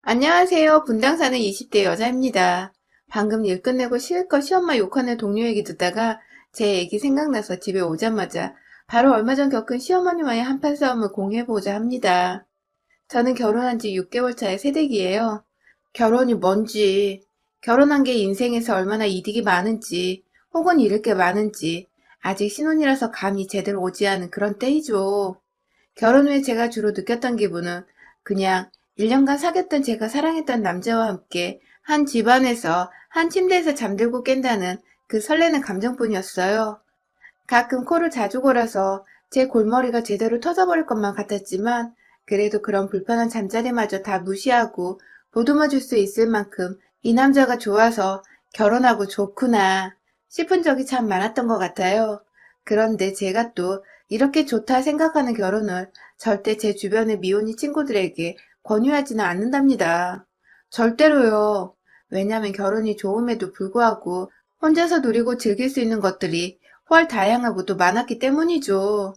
안녕하세요. 분당 사는 20대 여자입니다. 방금 일 끝내고 실컷 시엄마 욕하는 동료 얘기 듣다가 제 얘기 생각나서 집에 오자마자 바로 얼마 전 겪은 시어머니와의 한판 싸움을 공유해보자 합니다. 저는 결혼한 지 6개월 차의 새댁이에요. 결혼이 뭔지, 결혼한 게 인생에서 얼마나 이득이 많은지, 혹은 잃을 게 많은지, 아직 신혼이라서 감이 제대로 오지 않은 그런 때이죠. 결혼 후에 제가 주로 느꼈던 기분은 그냥 1년간 사귀었던 제가 사랑했던 남자와 함께 한 집안에서 한 침대에서 잠들고 깬다는 그 설레는 감정뿐이었어요. 가끔 코를 자주 골아서 제 골머리가 제대로 터져버릴 것만 같았지만 그래도 그런 불편한 잠자리마저 다 무시하고 보듬어 줄 수 있을 만큼 이 남자가 좋아서 결혼하고 좋구나 싶은 적이 참 많았던 것 같아요. 그런데 제가 또 이렇게 좋다 생각하는 결혼을 절대 제 주변의 미혼이 친구들에게 권유하지는 않는답니다. 절대로요. 왜냐면 결혼이 좋음에도 불구하고 혼자서 누리고 즐길 수 있는 것들이 훨 다양하고도 많았기 때문이죠.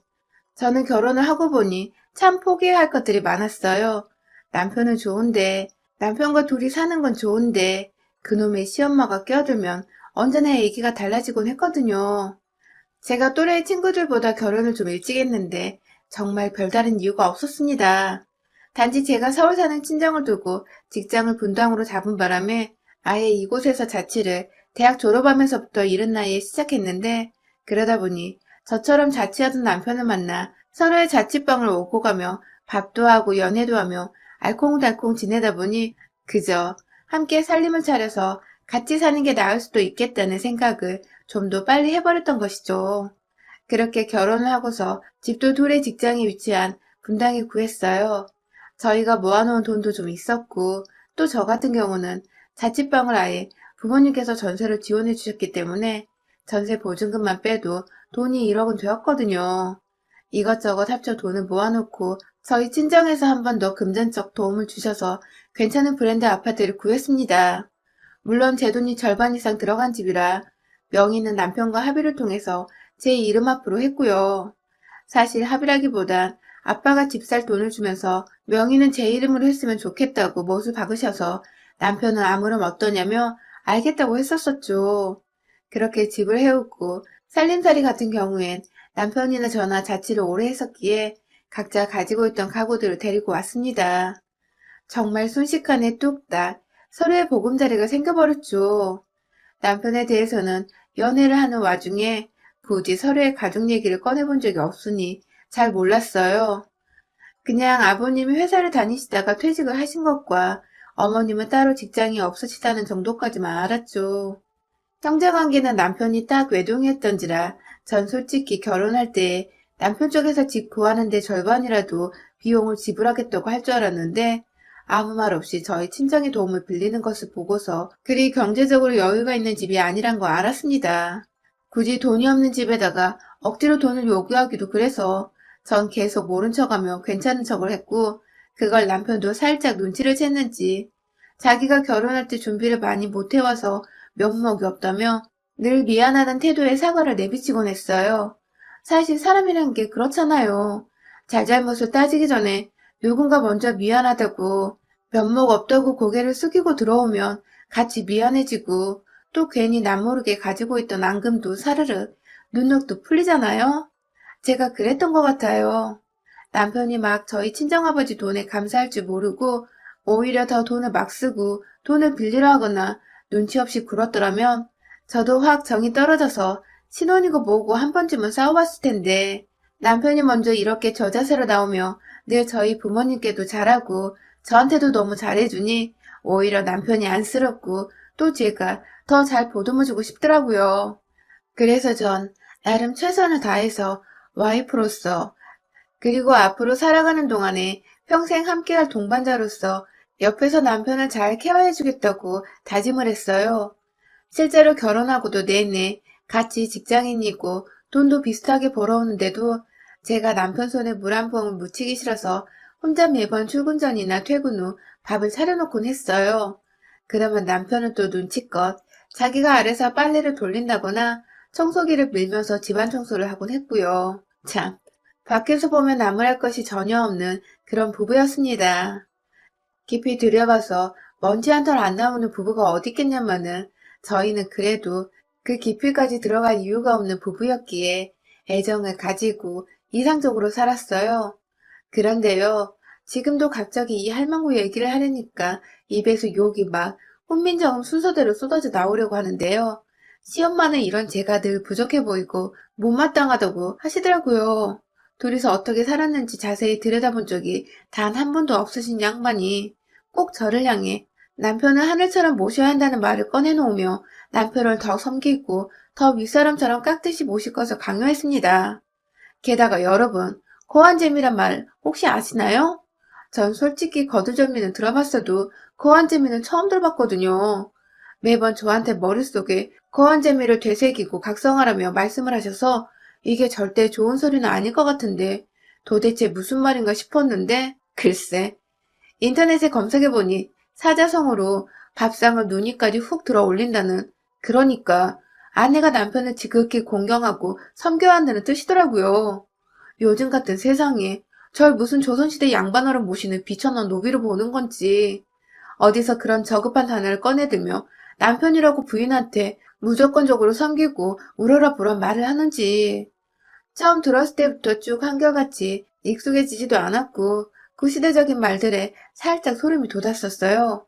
저는 결혼을 하고 보니 참 포기해야 할 것들이 많았어요. 남편은 좋은데, 남편과 둘이 사는 건 좋은데, 그놈의 시엄마가 껴들면 언제나 얘기가 달라지곤 했거든요. 제가 또래 친구들보다 결혼을 좀 일찍 했는데 정말 별다른 이유가 없었습니다. 단지 제가 서울 사는 친정을 두고 직장을 분당으로 잡은 바람에 아예 이곳에서 자취를 대학 졸업하면서부터 이른 나이에 시작했는데 그러다 보니 저처럼 자취하던 남편을 만나 서로의 자취방을 오고 가며 밥도 하고 연애도 하며 알콩달콩 지내다 보니 그저 함께 살림을 차려서 같이 사는 게 나을 수도 있겠다는 생각을 좀 더 빨리 해버렸던 것이죠. 그렇게 결혼을 하고서 집도 둘의 직장에 위치한 분당에 구했어요. 저희가 모아놓은 돈도 좀 있었고 또 저 같은 경우는 자취방을 아예 부모님께서 전세를 지원해 주셨기 때문에 전세 보증금만 빼도 돈이 1억은 되었거든요. 이것저것 합쳐 돈을 모아놓고 저희 친정에서 한 번 더 금전적 도움을 주셔서 괜찮은 브랜드 아파트를 구했습니다. 물론 제 돈이 절반 이상 들어간 집이라 명의는 남편과 합의를 통해서 제 이름 앞으로 했고요. 사실 합의라기보단 아빠가 집 살 돈을 주면서 명의는 제 이름으로 했으면 좋겠다고 못을 박으셔서 남편은 아무렴 어떠냐며 알겠다고 했었었죠. 그렇게 집을 해오고 살림살이 같은 경우엔 남편이나 저나 자취를 오래 했었기에 각자 가지고 있던 가구들을 데리고 왔습니다. 정말 순식간에 뚝딱 서로의 보금자리가 생겨버렸죠. 남편에 대해서는 연애를 하는 와중에 굳이 서로의 가족 얘기를 꺼내본 적이 없으니 잘 몰랐어요. 그냥 아버님이 회사를 다니시다가 퇴직을 하신 것과 어머님은 따로 직장이 없으시다는 정도까지만 알았죠. 형제관계는 남편이 딱 외동이었던지라 전 솔직히 결혼할 때 남편 쪽에서 집 구하는데 절반이라도 비용을 지불하겠다고 할 줄 알았는데 아무 말 없이 저희 친정의 도움을 빌리는 것을 보고서 그리 경제적으로 여유가 있는 집이 아니란 거 알았습니다. 굳이 돈이 없는 집에다가 억지로 돈을 요구하기도 그래서 전 계속 모른 척하며 괜찮은 척을 했고 그걸 남편도 살짝 눈치를 챘는지 자기가 결혼할 때 준비를 많이 못 해와서 면목이 없다며 늘 미안하다는 태도에 사과를 내비치곤 했어요. 사실 사람이란 게 그렇잖아요. 잘잘못을 따지기 전에 누군가 먼저 미안하다고 면목 없다고 고개를 숙이고 들어오면 같이 미안해지고 또 괜히 남모르게 가지고 있던 앙금도 사르르 눈독도 풀리잖아요. 제가 그랬던 것 같아요. 남편이 막 저희 친정아버지 돈에 감사할 줄 모르고 오히려 더 돈을 막 쓰고 돈을 빌리려 하거나 눈치 없이 굴었더라면 저도 확 정이 떨어져서 신혼이고 뭐고 한 번쯤은 싸워봤을 텐데 남편이 먼저 이렇게 저자세로 나오며 늘 저희 부모님께도 잘하고 저한테도 너무 잘해주니 오히려 남편이 안쓰럽고 또 제가 더 잘 보듬어주고 싶더라고요. 그래서 전 나름 최선을 다해서 와이프로서 그리고 앞으로 살아가는 동안에 평생 함께할 동반자로서 옆에서 남편을 잘 케어해주겠다고 다짐을 했어요. 실제로 결혼하고도 내내 같이 직장인이고 돈도 비슷하게 벌어오는데도 제가 남편 손에 물 한 봉을 묻히기 싫어서 혼자 매번 출근 전이나 퇴근 후 밥을 차려놓곤 했어요. 그러면 남편은 또 눈치껏 자기가 아래서 빨래를 돌린다거나 청소기를 밀면서 집안 청소를 하곤 했고요. 참, 밖에서 보면 나무랄 것이 전혀 없는 그런 부부였습니다. 깊이 들여봐서 먼지 한 털 안 나오는 부부가 어디 있겠냐마는 저희는 그래도 그 깊이까지 들어갈 이유가 없는 부부였기에 애정을 가지고 이상적으로 살았어요. 그런데요, 지금도 갑자기 이 할망구 얘기를 하려니까 입에서 욕이 막 훈민정음 순서대로 쏟아져 나오려고 하는데요. 시엄마는 이런 제가 늘 부족해 보이고 못마땅하다고 하시더라고요. 둘이서 어떻게 살았는지 자세히 들여다본 적이 단 한 번도 없으신 양반이 꼭 저를 향해 남편을 하늘처럼 모셔야 한다는 말을 꺼내놓으며 남편을 더 섬기고 더 윗사람처럼 깍듯이 모실 것을 강요했습니다. 게다가 여러분, 고환잼이란 말 혹시 아시나요? 전 솔직히 거두절미는 들어봤어도 고환잼이는 처음 들어봤거든요. 매번 저한테 머릿속에 거한재미를 되새기고 각성하라며 말씀을 하셔서 이게 절대 좋은 소리는 아닐 것 같은데 도대체 무슨 말인가 싶었는데 글쎄 인터넷에 검색해보니 사자성어로 밥상을 누니까지 훅 들어 올린다는 그러니까 아내가 남편을 지극히 공경하고 섬겨야 한다는 뜻이더라고요. 요즘 같은 세상에 절 무슨 조선시대 양반으로 모시는 비천한 노비로 보는 건지 어디서 그런 저급한 단어를 꺼내들며 남편이라고 부인한테 무조건적으로 섬기고 우러러보란 말을 하는지 처음 들었을 때부터 쭉 한결같이 익숙해지지도 않았고 구시대적인 말들에 살짝 소름이 돋았었어요.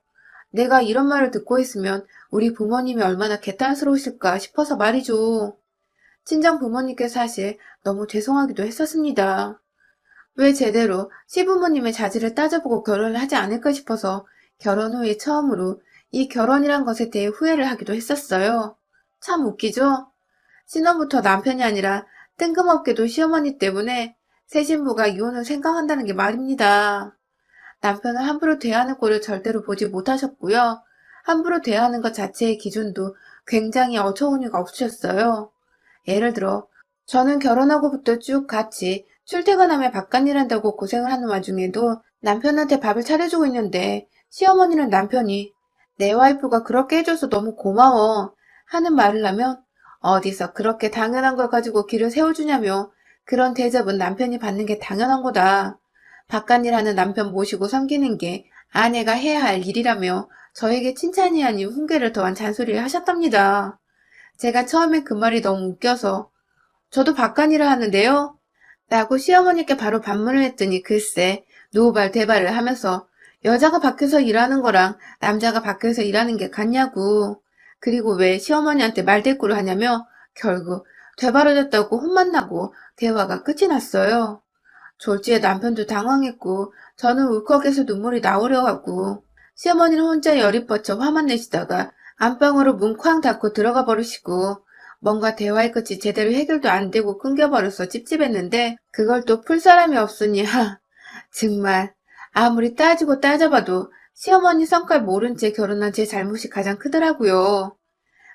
내가 이런 말을 듣고 있으면 우리 부모님이 얼마나 개탄스러우실까 싶어서 말이죠. 친정 부모님께 사실 너무 죄송하기도 했었습니다. 왜 제대로 시부모님의 자질을 따져보고 결혼을 하지 않을까 싶어서 결혼 후에 처음으로 이 결혼이란 것에 대해 후회를 하기도 했었어요. 참 웃기죠? 신혼부터 남편이 아니라 뜬금없게도 시어머니 때문에 새 신부가 이혼을 생각한다는 게 말입니다. 남편을 함부로 대하는 꼴을 절대로 보지 못하셨고요. 함부로 대하는 것 자체의 기준도 굉장히 어처구니가 없으셨어요. 예를 들어 저는 결혼하고부터 쭉 같이 출퇴근하며 바깥일 한다고 고생을 하는 와중에도 남편한테 밥을 차려주고 있는데 시어머니는 남편이 내 와이프가 그렇게 해줘서 너무 고마워 하는 말을 하면 어디서 그렇게 당연한 걸 가지고 길을 세워주냐며 그런 대접은 남편이 받는 게 당연한 거다. 바깥일 하는 남편 모시고 섬기는 게 아내가 해야 할 일이라며 저에게 칭찬이 아닌 훈계를 더한 잔소리를 하셨답니다. 제가 처음에 그 말이 너무 웃겨서 저도 바깥일을 하는데요. 라고 시어머니께 바로 반문을 했더니 글쎄 노발 대발을 하면서 여자가 밖에서 일하는 거랑 남자가 밖에서 일하는 게 같냐고. 그리고 왜 시어머니한테 말대꾸를 하냐며 결국 되바라졌다고 혼만 나고 대화가 끝이 났어요. 졸지에 남편도 당황했고 저는 울컥해서 눈물이 나오려 하고 시어머니는 혼자 열이 뻗쳐 화만 내시다가 안방으로 문 쾅 닫고 들어가 버리시고 뭔가 대화의 끝이 제대로 해결도 안 되고 끊겨버려서 찝찝했는데 그걸 또 풀 사람이 없으니 정말 아무리 따지고 따져봐도 시어머니 성깔 모른 채 결혼한 제 잘못이 가장 크더라고요.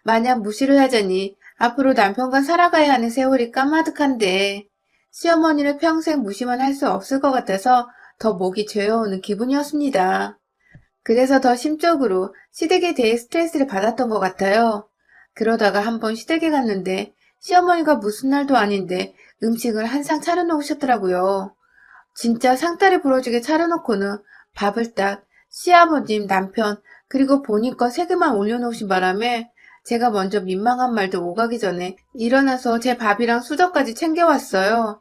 만약 무시를 하자니 앞으로 남편과 살아가야 하는 세월이 까마득한데 시어머니를 평생 무시만 할 수 없을 것 같아서 더 목이 죄어오는 기분이었습니다. 그래서 더 심적으로 시댁에 대해 스트레스를 받았던 것 같아요. 그러다가 한번 시댁에 갔는데 시어머니가 무슨 날도 아닌데 음식을 한 상 차려놓으셨더라고요. 진짜 상다리 부러지게 차려놓고는 밥을 딱 시아버님, 남편, 그리고 본인 거 세 개만 올려놓으신 바람에 제가 먼저 민망한 말도 오가기 전에 일어나서 제 밥이랑 수저까지 챙겨왔어요.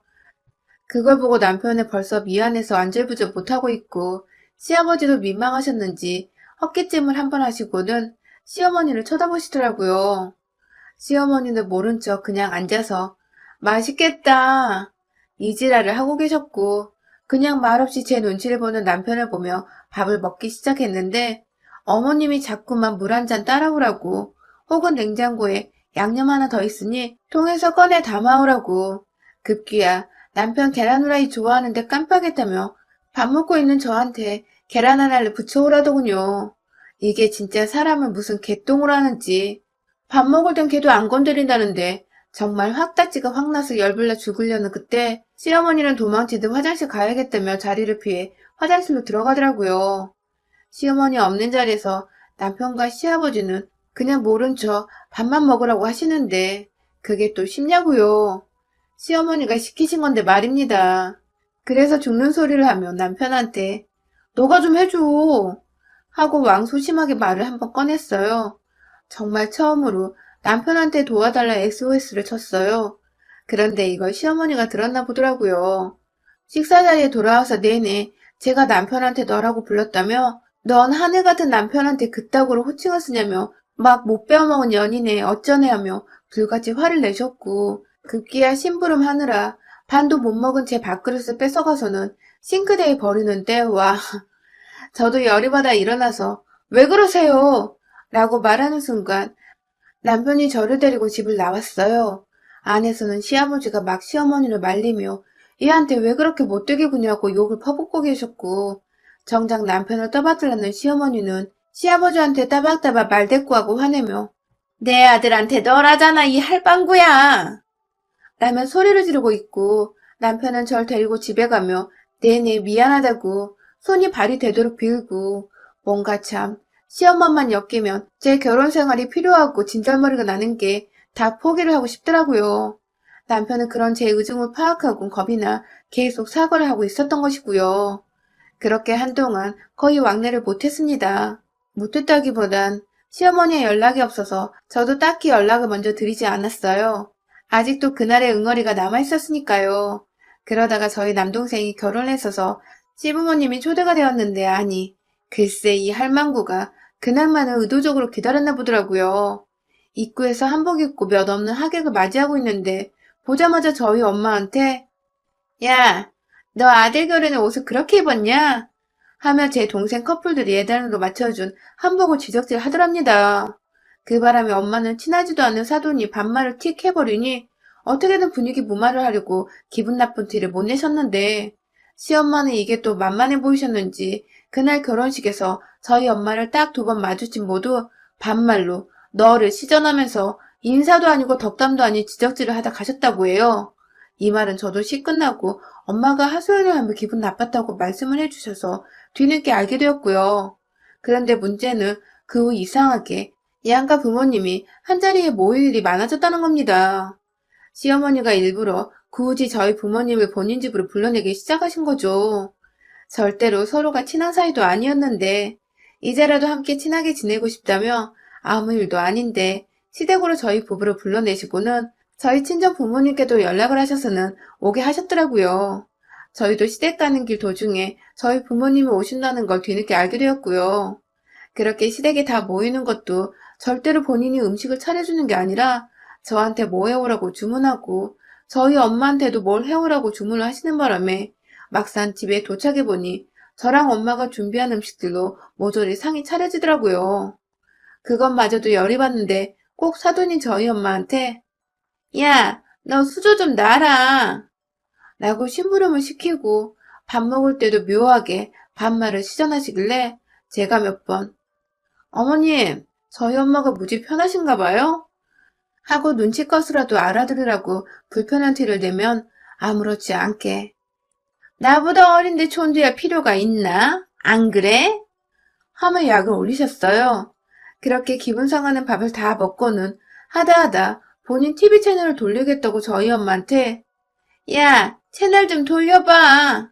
그걸 보고 남편은 벌써 미안해서 안절부절 못하고 있고 시아버지도 민망하셨는지 헛기침을 한 번 하시고는 시어머니를 쳐다보시더라고요. 시어머니는 모른 척 그냥 앉아서 맛있겠다 이지랄을 하고 계셨고 그냥 말없이 제 눈치를 보는 남편을 보며 밥을 먹기 시작했는데 어머님이 자꾸만 물 한 잔 따라오라고 혹은 냉장고에 양념 하나 더 있으니 통에서 꺼내 담아오라고 급기야 남편 계란 후라이 좋아하는데 깜빡했다며 밥 먹고 있는 저한테 계란 하나를 부쳐오라더군요. 이게 진짜 사람을 무슨 개똥을 하는지 밥 먹을 땐 걔도 안 건드린다는데 정말 확다지가 확나서 열불나 죽으려는 그때 시어머니는 도망치듯 화장실 가야겠다며 자리를 피해 화장실로 들어가더라고요. 시어머니 없는 자리에서 남편과 시아버지는 그냥 모른 척 밥만 먹으라고 하시는데 그게 또 쉽냐고요. 시어머니가 시키신 건데 말입니다. 그래서 죽는 소리를 하며 남편한테 너가 좀 해줘. 하고 왕소심하게 말을 한번 꺼냈어요. 정말 처음으로 남편한테 도와달라 SOS를 쳤어요. 그런데 이걸 시어머니가 들었나 보더라고요. 식사 자리에 돌아와서 내내 제가 남편한테 너라고 불렀다며 넌 하늘 같은 남편한테 그따구로 호칭을 쓰냐며 막 못 배워먹은 연인에 어쩌네 하며 불같이 화를 내셨고 급기야 심부름하느라 반도 못 먹은 제 밥그릇을 뺏어가서는 싱크대에 버리는데 와 저도 열이 받아 일어나서 왜 그러세요? 라고 말하는 순간 남편이 저를 데리고 집을 나왔어요. 안에서는 시아버지가 막 시어머니를 말리며 얘한테 왜 그렇게 못되게 구냐고 욕을 퍼붓고 계셨고 정작 남편을 떠받들라는 시어머니는 시아버지한테 따박따박 말대꾸하고 화내며 내 아들한테 너라잖아 이 할방구야 라며 소리를 지르고 있고 남편은 절 데리고 집에 가며 내내 미안하다고 손이 발이 되도록 빌고 뭔가 참 시엄마만 엮이면 제 결혼 생활이 필요하고 진절머리가 나는 게 다 포기를 하고 싶더라고요. 남편은 그런 제 의중을 파악하고 겁이 나 계속 사과를 하고 있었던 것이고요. 그렇게 한동안 거의 왕래를 못했습니다. 못했다기보단 시어머니의 연락이 없어서 저도 딱히 연락을 먼저 드리지 않았어요. 아직도 그날의 응어리가 남아있었으니까요. 그러다가 저희 남동생이 결혼했어서 시부모님이 초대가 되었는데 아니 글쎄 이 할망구가 그날만을 의도적으로 기다렸나 보더라고요. 입구에서 한복 입고 몇 없는 하객을 맞이하고 있는데 보자마자 저희 엄마한테 야, 너 아들 결혼에 옷을 그렇게 입었냐? 하며 제 동생 커플들이 예단으로 맞춰준 한복을 지적질 하더랍니다. 그 바람에 엄마는 친하지도 않은 사돈이 반말을 틱 해버리니 어떻게든 분위기 무마를 하려고 기분 나쁜 티를 못 내셨는데 시엄마는 이게 또 만만해 보이셨는지 그날 결혼식에서 저희 엄마를 딱 두 번 마주친 모두 반말로 너를 시전하면서 인사도 아니고 덕담도 아닌 지적질을 하다 가셨다고 해요. 이 말은 저도 시 끝나고 엄마가 하소연을 하며 기분 나빴다고 말씀을 해주셔서 뒤늦게 알게 되었고요. 그런데 문제는 그 후 이상하게 양가 부모님이 한자리에 모일 일이 많아졌다는 겁니다. 시어머니가 일부러 굳이 저희 부모님을 본인 집으로 불러내기 시작하신 거죠. 절대로 서로가 친한 사이도 아니었는데 이제라도 함께 친하게 지내고 싶다며 아무 일도 아닌데 시댁으로 저희 부부를 불러내시고는 저희 친정 부모님께도 연락을 하셔서는 오게 하셨더라고요. 저희도 시댁 가는 길 도중에 저희 부모님이 오신다는 걸 뒤늦게 알게 되었고요. 그렇게 시댁에 다 모이는 것도 절대로 본인이 음식을 차려주는 게 아니라 저한테 뭐 해오라고 주문하고 저희 엄마한테도 뭘 해오라고 주문을 하시는 바람에 막상 집에 도착해보니 저랑 엄마가 준비한 음식들로 모조리 상이 차려지더라고요. 그것마저도 열이 받는데 꼭 사돈인 저희 엄마한테 야, 너 수저 좀 놔라 라고 심부름을 시키고 밥 먹을 때도 묘하게 반말을 시전하시길래 제가 몇 번 어머님, 저희 엄마가 무지 편하신가 봐요? 하고 눈치껏이라도 알아들으라고 불편한 티를 내면 아무렇지 않게 나보다 어린데 촌두할 필요가 있나? 안 그래? 하며 약을 올리셨어요. 그렇게 기분 상하는 밥을 다 먹고는 하다하다 본인 TV 채널을 돌리겠다고 저희 엄마한테 야, 채널 좀 돌려봐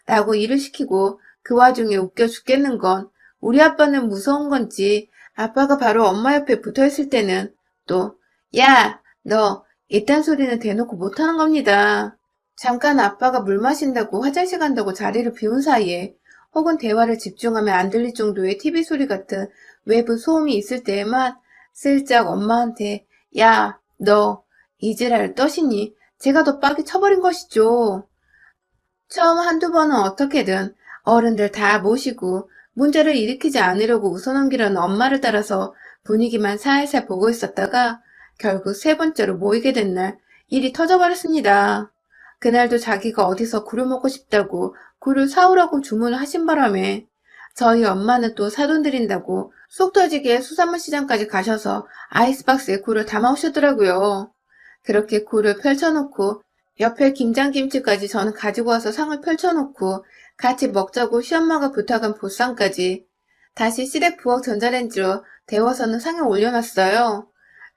라고 일을 시키고 그 와중에 웃겨 죽겠는 건 우리 아빠는 무서운 건지 아빠가 바로 엄마 옆에 붙어있을 때는 또 야, 너 이딴 소리는 대놓고 못하는 겁니다. 잠깐 아빠가 물 마신다고 화장실 간다고 자리를 비운 사이에 혹은 대화를 집중하면 안 들릴 정도의 TV 소리 같은 외부 소음이 있을 때에만 슬쩍 엄마한테 야, 너 이지랄 떠시니 제가 더 빡이 쳐버린 것이죠. 처음 한두 번은 어떻게든 어른들 다 모시고 문제를 일으키지 않으려고 웃어넘기려는 엄마를 따라서 분위기만 살살 보고 있었다가 결국 세 번째로 모이게 된 날 일이 터져버렸습니다. 그날도 자기가 어디서 굴을 먹고 싶다고 굴을 사오라고 주문을 하신 바람에 저희 엄마는 또 사돈 드린다고 속 터지게 수산물 시장까지 가셔서 아이스박스에 굴을 담아오셨더라고요. 그렇게 굴을 펼쳐놓고 옆에 김장김치까지 저는 가지고 와서 상을 펼쳐놓고 같이 먹자고 시엄마가 부탁한 보쌈까지 다시 시댁 부엌 전자레인지로 데워서는 상에 올려놨어요.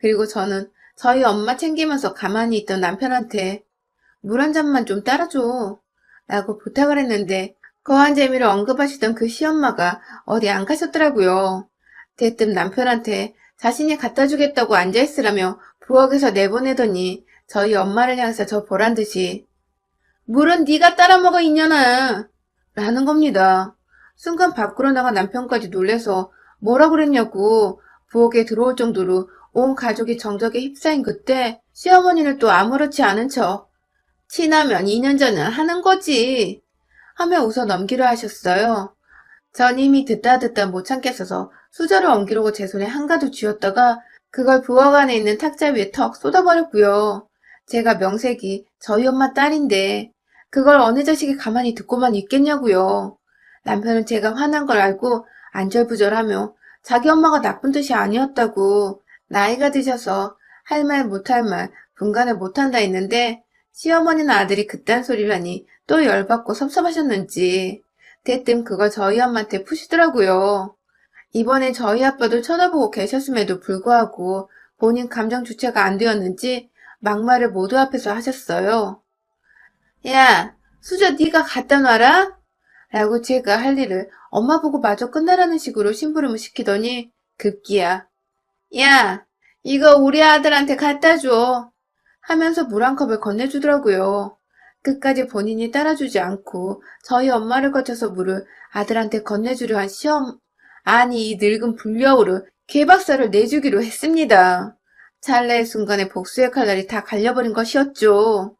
그리고 저는 저희 엄마 챙기면서 가만히 있던 남편한테 물 한 잔만 좀 따라줘 라고 부탁을 했는데 거한 재미를 언급하시던 그 시엄마가 어디 안 가셨더라고요. 대뜸 남편한테 자신이 갖다 주겠다고 앉아있으라며 부엌에서 내보내더니 저희 엄마를 향해서 저 보란 듯이 물은 네가 따라 먹어 이년아 라는 겁니다. 순간 밖으로 나간 남편까지 놀래서 뭐라 그랬냐고 부엌에 들어올 정도로 온 가족이 정적에 휩싸인 그때 시어머니는 또 아무렇지 않은 척 친하면 2년 전은 하는 거지 하며 웃어 넘기려 하셨어요. 전 이미 듣다 못 참겠어서 수저를 옮기려고 제 손에 한가득 쥐었다가 그걸 부엌 안에 있는 탁자 위에 턱 쏟아버렸고요. 제가 명색이 저희 엄마 딸인데 그걸 어느 자식이 가만히 듣고만 있겠냐고요. 남편은 제가 화난 걸 알고 안절부절하며 자기 엄마가 나쁜 뜻이 아니었다고 나이가 드셔서 할 말 못할 말 분간을 못한다 했는데 시어머니나 아들이 그딴 소리를 하니 또 열받고 섭섭하셨는지 대뜸 그걸 저희 엄마한테 푸시더라고요. 이번엔 저희 아빠도 쳐다보고 계셨음에도 불구하고 본인 감정 주체가 안 되었는지 막말을 모두 앞에서 하셨어요. 야, 수저 네가 갖다 놔라? 라고 제가 할 일을 엄마 보고 마저 끝나라는 식으로 심부름을 시키더니 급기야. 야, 이거 우리 아들한테 갖다 줘. 하면서 물 한 컵을 건네주더라고요. 끝까지 본인이 따라주지 않고 저희 엄마를 거쳐서 물을 아들한테 건네주려 한 시험, 아니 이 늙은 불려우를 개박살을 내주기로 했습니다. 찰나의 순간에 복수의 칼날이 다 갈려버린 것이었죠.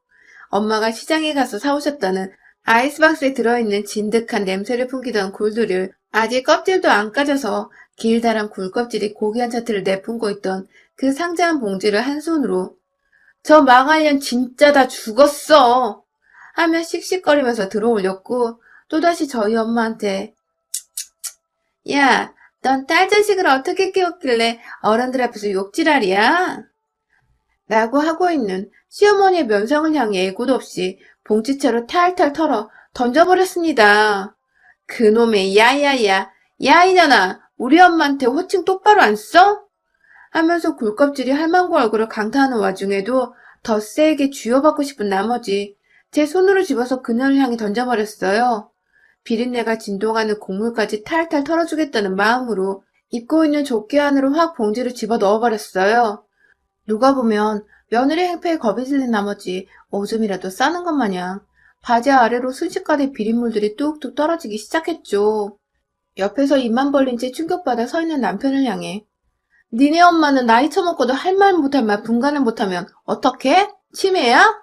엄마가 시장에 가서 사오셨다는 아이스박스에 들어있는 진득한 냄새를 풍기던 굴들을 아직 껍질도 안 까져서 길다란 굴껍질이 고기 한 차트를 내뿜고 있던 그 상자한 봉지를 한 손으로 저 망할년 진짜 다 죽었어 하며 씩씩거리면서 들어올렸고 또다시 저희 엄마한테 야, 넌 딸 자식을 어떻게 키웠길래 어른들 앞에서 욕지랄이야? 라고 하고 있는 시어머니의 면상을 향해 예고도 없이 봉지채로 탈탈 털어 던져버렸습니다. 그놈의 야야야, 야 이년아, 우리 엄마한테 호칭 똑바로 안 써? 하면서 굴껍질이 할망구 얼굴을 강타하는 와중에도 더 세게 쥐어받고 싶은 나머지 제 손으로 집어서 그녀를 향해 던져버렸어요. 비린내가 진동하는 곡물까지 탈탈 털어주겠다는 마음으로 입고 있는 조끼 안으로 확 봉지를 집어 넣어버렸어요. 누가 보면 며느리 행패에 겁이 질린 나머지 오줌이라도 싸는 것 마냥 바지 아래로 순식간에 비린물들이 뚝뚝 떨어지기 시작했죠. 옆에서 입만 벌린 채 충격받아 서 있는 남편을 향해 니네 엄마는 나이 처먹고도 할 말 못할 말 분간을 못하면 어떡해? 치매야?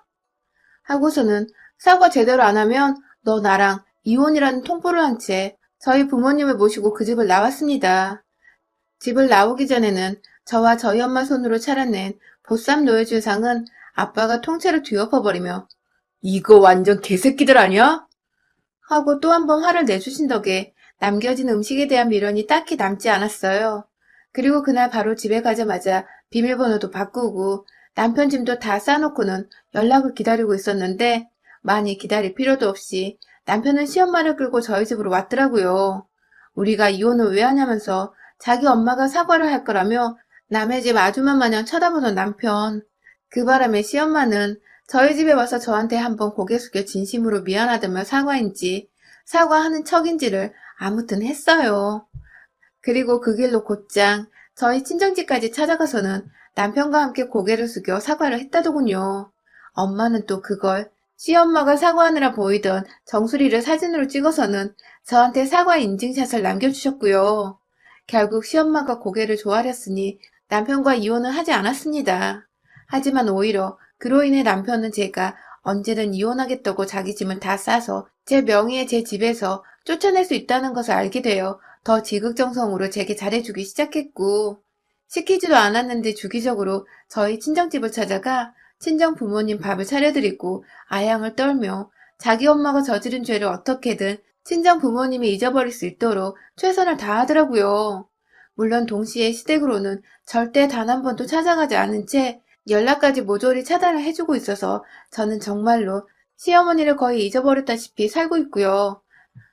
하고서는 사과 제대로 안 하면 너 나랑 이혼이라는 통보를 한 채 저희 부모님을 모시고 그 집을 나왔습니다. 집을 나오기 전에는 저와 저희 엄마 손으로 차려낸 보쌈 노예줄상은 아빠가 통째로 뒤엎어버리며 이거 완전 개새끼들 아니야? 하고 또 한 번 화를 내주신 덕에 남겨진 음식에 대한 미련이 딱히 남지 않았어요. 그리고 그날 바로 집에 가자마자 비밀번호도 바꾸고 남편 짐도 다 싸놓고는 연락을 기다리고 있었는데 많이 기다릴 필요도 없이 남편은 시엄마를 끌고 저희 집으로 왔더라고요. 우리가 이혼을 왜 하냐면서 자기 엄마가 사과를 할 거라며 남의 집 아주만 마냥 쳐다보던 남편. 그 바람에 시엄마는 저희 집에 와서 저한테 한번 고개 숙여 진심으로 미안하다며 사과인지 사과하는 척인지를 아무튼 했어요. 그리고 그 길로 곧장 저희 친정집까지 찾아가서는 남편과 함께 고개를 숙여 사과를 했다더군요. 엄마는 또 그걸 시엄마가 사과하느라 보이던 정수리를 사진으로 찍어서는 저한테 사과 인증샷을 남겨주셨고요. 결국 시엄마가 고개를 조아렸으니 남편과 이혼은 하지 않았습니다. 하지만 오히려 그로 인해 남편은 제가 언제든 이혼하겠다고 자기 짐을 다 싸서 제 명의의 제 집에서 쫓아낼 수 있다는 것을 알게 되어 더 지극정성으로 제게 잘해주기 시작했고 시키지도 않았는데 주기적으로 저희 친정집을 찾아가 친정 부모님 밥을 차려드리고 아양을 떨며 자기 엄마가 저지른 죄를 어떻게든 친정 부모님이 잊어버릴 수 있도록 최선을 다하더라고요. 물론 동시에 시댁으로는 절대 단 한 번도 찾아가지 않은 채 연락까지 모조리 차단을 해주고 있어서 저는 정말로 시어머니를 거의 잊어버렸다시피 살고 있고요.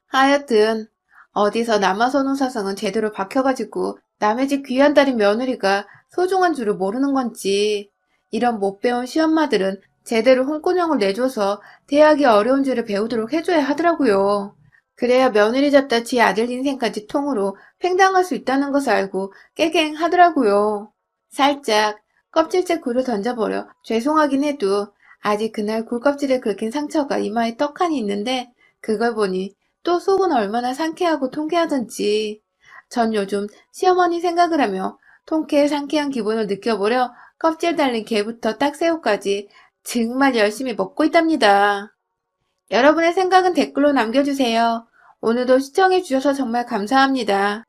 하여튼 어디서 남아선호 사상은 제대로 박혀가지고 남의 집 귀한 딸인 며느리가 소중한 줄을 모르는 건지 이런 못 배운 시엄마들은 제대로 홍군형을 내줘서 대하기 어려운 줄을 배우도록 해줘야 하더라고요. 그래야 며느리 잡다 지 아들 인생까지 통으로 횡당할 수 있다는 것을 알고 깨갱하더라고요. 살짝 껍질째 굴을 던져버려 죄송하긴 해도 아직 그날 굴껍질에 긁힌 상처가 이마에 떡하니 있는데 그걸 보니 또 속은 얼마나 상쾌하고 통쾌하던지. 전 요즘 시어머니 생각을 하며 통쾌 상쾌한 기분을 느껴보려 껍질 달린 게부터 딱새우까지 정말 열심히 먹고 있답니다. 여러분의 생각은 댓글로 남겨주세요. 오늘도 시청해주셔서 정말 감사합니다.